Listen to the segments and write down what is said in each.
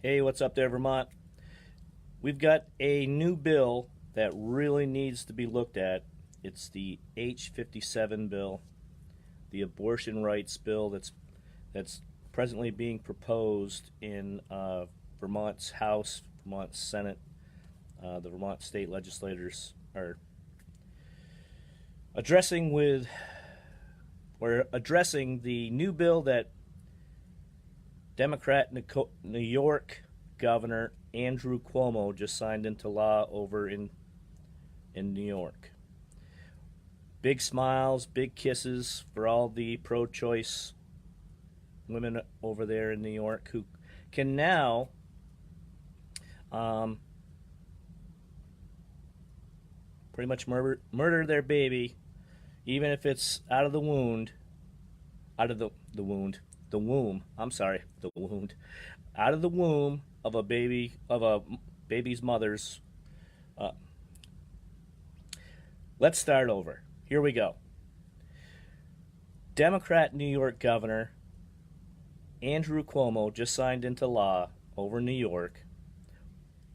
Hey, what's up there, Vermont? We've got a new bill that really needs to be looked at. It's the H.57 bill, the abortion rights bill that's presently being proposed in Vermont's House, Vermont Senate. The Vermont state legislators are addressing with or addressing the new bill that Democrat New York Governor Andrew Cuomo just signed into law over in New York. Big smiles, big kisses for all the pro-choice women over there in New York who can now pretty much murder their baby, even if it's out of the wound, out of the wound, the womb. I'm sorry, the wound, out of the womb of a baby's mother's. Uh, let's start over. Here we go. Democrat New York Governor Andrew Cuomo just signed into law over New York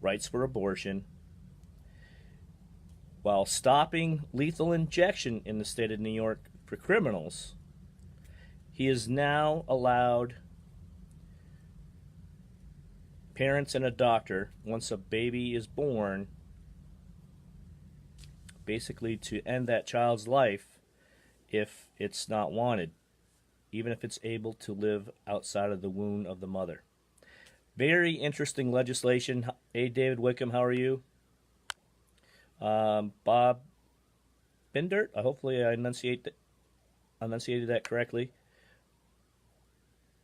rights for abortion while stopping lethal injection in the state of New York for criminals. He has now allowed parents and a doctor, once a baby is born, basically to end that child's life if it's not wanted, even if it's able to live outside of the womb of the mother. Very interesting legislation. Hey, David Wickham, how are you? Bob Bindert, hopefully I enunciated that correctly.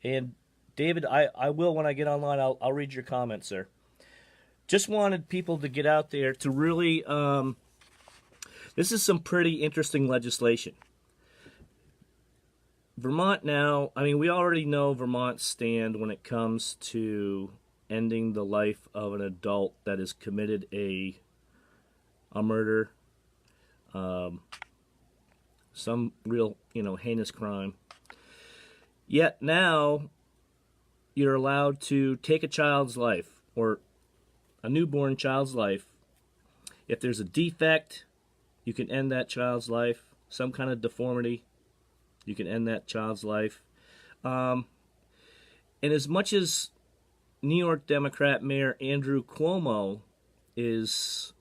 And David, I will, when I get online, I'll read your comments, sir. Just wanted people to get out there to really, this is some pretty interesting legislation. Vermont now, I mean, we already know Vermont's stand when it comes to ending the life of an adult that has committed a murder, some real, heinous crime. Yet now you're allowed to take a child's life, or a newborn child's life. If there's a defect, you can end that child's life. Some kind of deformity, you can end that child's life. And as much as New York Democrat Mayor Andrew Cuomo is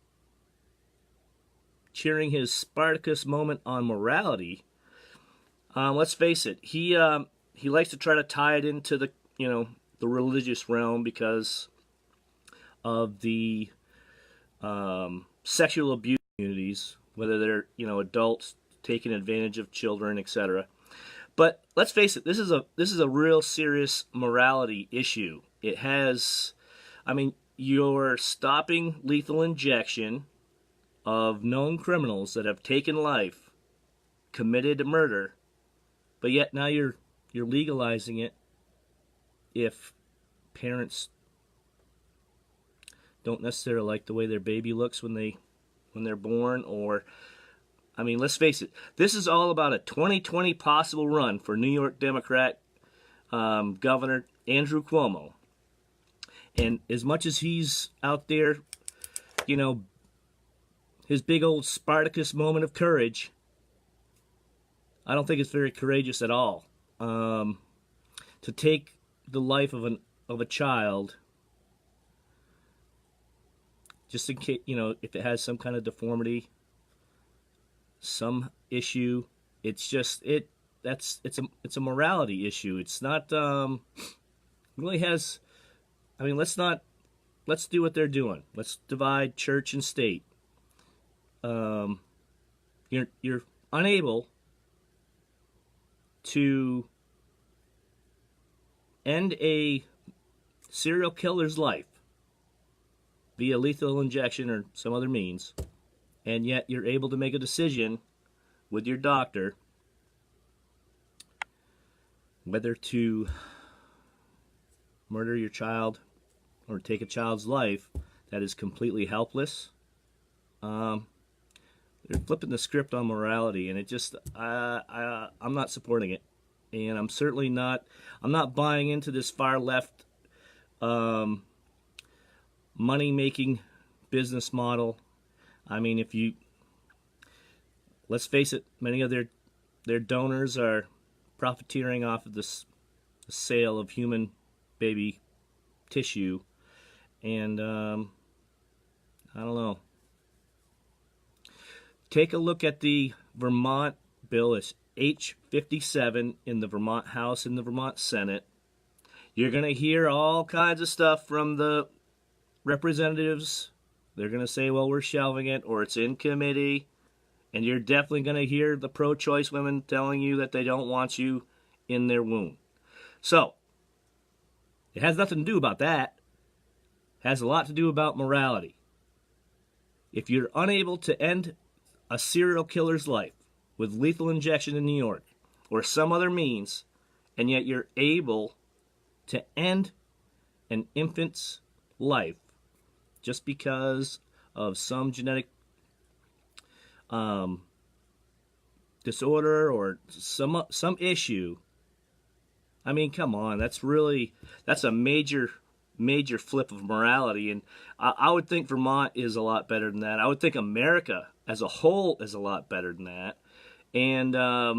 cheering his Spartacus moment on morality, let's face it, he likes to try to tie it into the religious realm because of the sexual abuse communities, whether they're adults taking advantage of children, etc. But let's face it, this is a real serious morality issue. It has, I mean, you're stopping lethal injection of known criminals that have taken life, committed murder, but yet now you're legalizing it if parents don't necessarily like the way their baby looks when they're born. Or, I mean, let's face it, this is all about a 2020 possible run for New York Democrat Governor Andrew Cuomo. And as much as he's out there, his big old Spartacus moment of courage, I don't think it's very courageous at all. To take the life of a child, just in case, if it has some kind of deformity, some issue, it's a morality issue. It's not really has. I mean, let's do what they're doing. Let's divide church and state. You're unable to end a serial killer's life via lethal injection or some other means, and yet you're able to make a decision with your doctor whether to murder your child or take a child's life that is completely helpless. They're flipping the script on morality, and it just I'm not supporting it. And I'm certainly not. I'm not buying into this far left money-making business model. I mean, let's face it, many of their donors are profiteering off of this sale of human baby tissue, and I don't know. Take a look at the Vermont bill. It's H.57 in the Vermont House and the Vermont Senate. You're going to hear all kinds of stuff from the representatives. They're going to say, well, we're shelving it, or it's in committee. And you're definitely going to hear the pro-choice women telling you that they don't want you in their womb. So, it has nothing to do about that. It has a lot to do about morality. If you're unable to end a serial killer's life with lethal injection in New York or some other means, and yet you're able to end an infant's life just because of some genetic disorder or some issue, I mean, come on, that's a major flip of morality, and I would think Vermont is a lot better than that. I would think America as a whole is a lot better than that, and I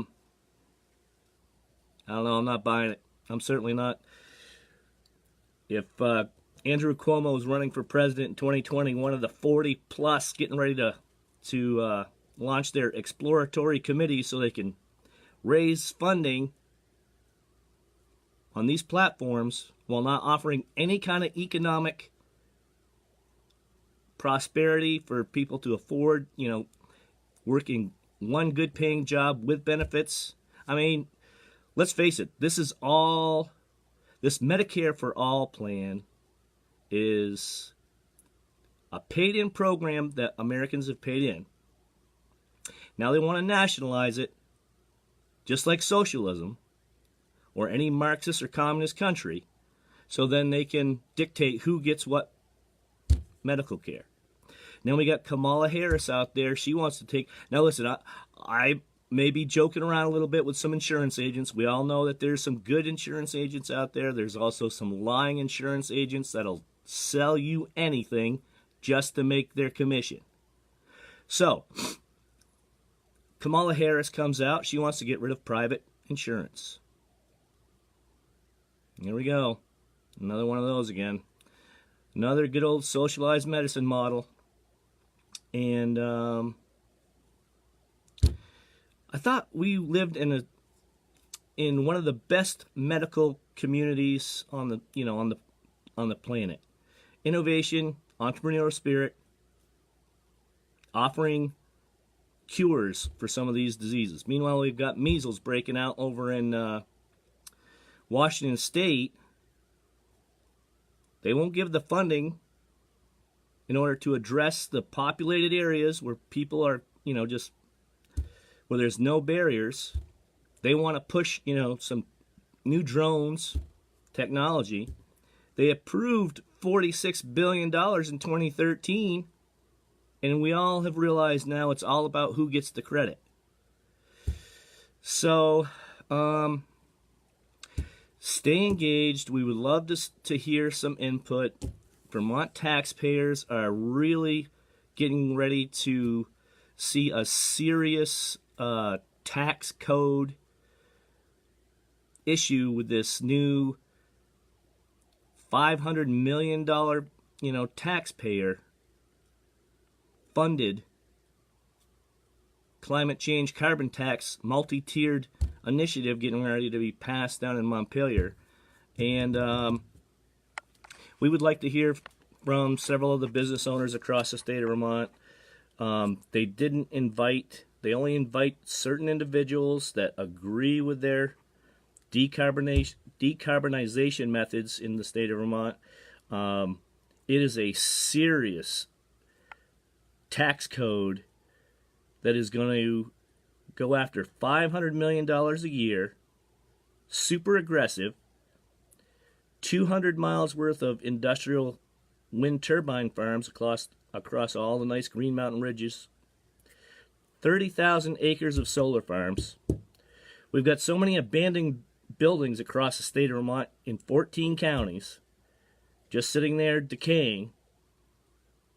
don't know, I'm not buying it. I'm certainly not. If Andrew Cuomo is running for president in 2020, one of the 40 plus getting ready to launch their exploratory committee so they can raise funding on these platforms while not offering any kind of economic prosperity for people to afford, working one good paying job with benefits. I mean, let's face it, this Medicare for All plan is a paid-in program that Americans have paid in. Now they want to nationalize it, just like socialism or any Marxist or communist country, so then they can dictate who gets what medical care. Now we got Kamala Harris out there. She wants to take... Now listen, I may be joking around a little bit with some insurance agents. We all know that there's some good insurance agents out there. There's also some lying insurance agents that'll sell you anything just to make their commission. So, Kamala Harris comes out. She wants to get rid of private insurance. Here we go. Another one of those again. Another good old socialized medicine model. And I thought we lived in one of the best medical communities on the planet. Innovation, entrepreneurial spirit, offering cures for some of these diseases. Meanwhile, we've got measles breaking out over in Washington State. They won't give the funding in order to address the populated areas where people are, just where there's no barriers. They want to push, some new drones technology. They approved $46 billion in 2013, and we all have realized now it's all about who gets the credit. So, stay engaged. We would love to hear some input. Vermont taxpayers are really getting ready to see a serious tax code issue with this new $500 million, taxpayer funded climate change carbon tax multi-tiered initiative getting ready to be passed down in Montpelier. And we would like to hear from several of the business owners across the state of Vermont. They only invite certain individuals that agree with their decarbonization methods in the state of Vermont. It is a serious tax code that is going to go after $500 million a year, super aggressive, 200 miles worth of industrial wind turbine farms across all the nice Green Mountain ridges, 30,000 acres of solar farms. We've got so many abandoned buildings across the state of Vermont in 14 counties, just sitting there decaying,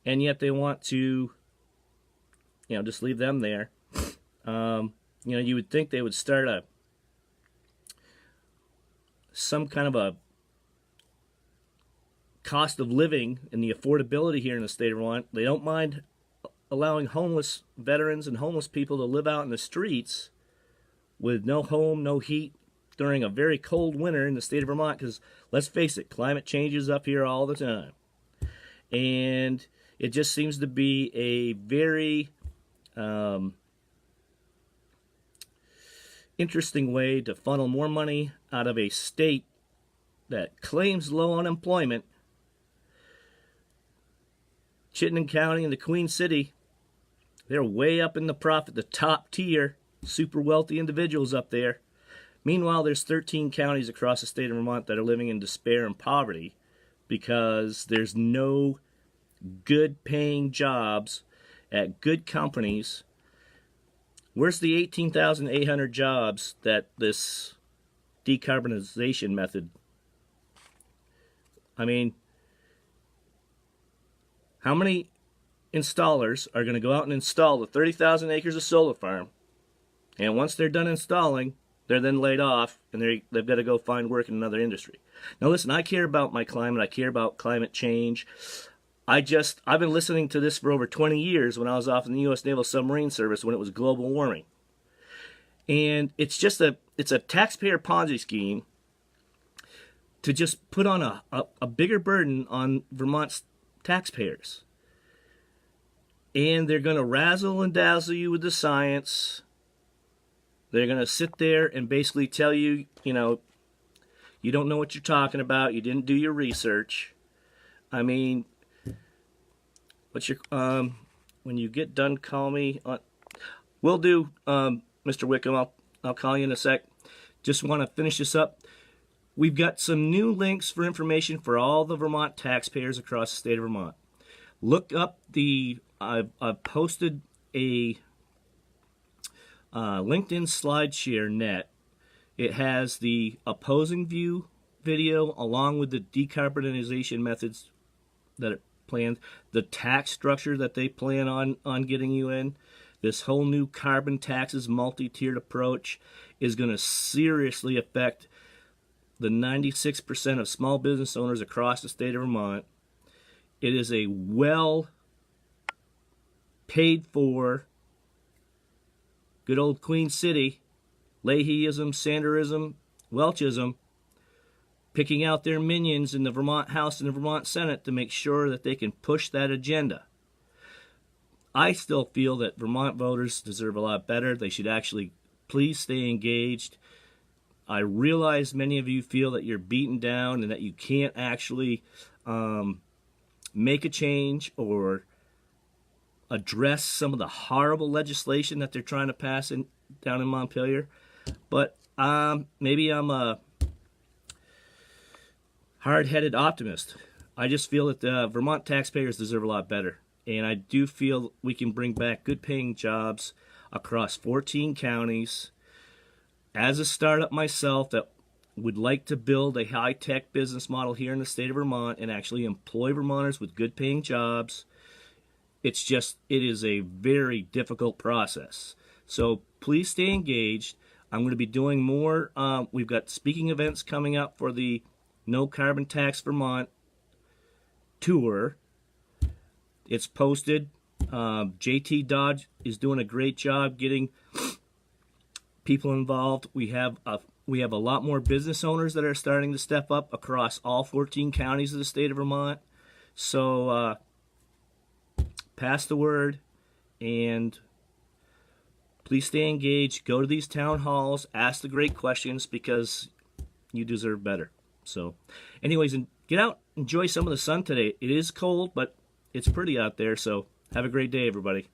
and yet they want to, just leave them there. You would think they would start some kind of a cost of living and the affordability here in the state of Vermont. They don't mind allowing homeless veterans and homeless people to live out in the streets with no home, no heat during a very cold winter in the state of Vermont, because let's face it, climate changes up here all the time. And it just seems to be a very interesting way to funnel more money out of a state that claims low unemployment. Chittenden County and the Queen City, they're way up in the profit, the top tier, super wealthy individuals up there. Meanwhile, there's 13 counties across the state of Vermont that are living in despair and poverty because there's no good paying jobs at good companies. Where's the 18,800 jobs that this decarbonization method? I mean, how many installers are going to go out and install the 30,000 acres of solar farm, and once they're done installing, they're then laid off, and they've got to go find work in another industry? Now listen, I care about my climate. I care about climate change. I've been listening to this for over 20 years when I was off in the U.S. Naval Submarine Service when it was global warming. And it's a taxpayer Ponzi scheme to just put on a bigger burden on Vermont's taxpayers. And they're going to razzle and dazzle you with the science. They're going to sit there and basically tell you, you don't know what you're talking about. You didn't do your research. I mean, what's your when you get done, call me. Will do, Mr. Wickham. I'll call you in a sec. Just want to finish this up. We've got some new links for information for all the Vermont taxpayers across the state of Vermont. Look up I've posted a LinkedIn SlideShare net. It has the opposing view video along with the decarbonization methods that are planned, the tax structure that they plan on getting you in. This whole new carbon taxes multi-tiered approach is going to seriously affect the 96% of small business owners across the state of Vermont. It is a well paid for good old Queen City, Leahyism, Sanderism, Welchism, picking out their minions in the Vermont House and the Vermont Senate to make sure that they can push that agenda. I still feel that Vermont voters deserve a lot better. They should actually please stay engaged. I realize many of you feel that you're beaten down and that you can't actually make a change or address some of the horrible legislation that they're trying to pass down in Montpelier. But maybe I'm a hard-headed optimist. I just feel that the Vermont taxpayers deserve a lot better. And I do feel we can bring back good-paying jobs across 14 counties. As a startup myself that would like to build a high-tech business model here in the state of Vermont and actually employ Vermonters with good-paying jobs, it is a very difficult process. So please stay engaged. I'm going to be doing more. We've got speaking events coming up for the No Carbon Tax Vermont tour. It's posted. JT Dodge is doing a great job getting people involved. We have a lot more business owners that are starting to step up across all 14 counties of the state of Vermont. So pass the word, and please stay engaged. Go to these town halls. Ask the great questions because you deserve better. So anyways, get out. Enjoy some of the sun today. It is cold, but it's pretty out there. So have a great day, everybody.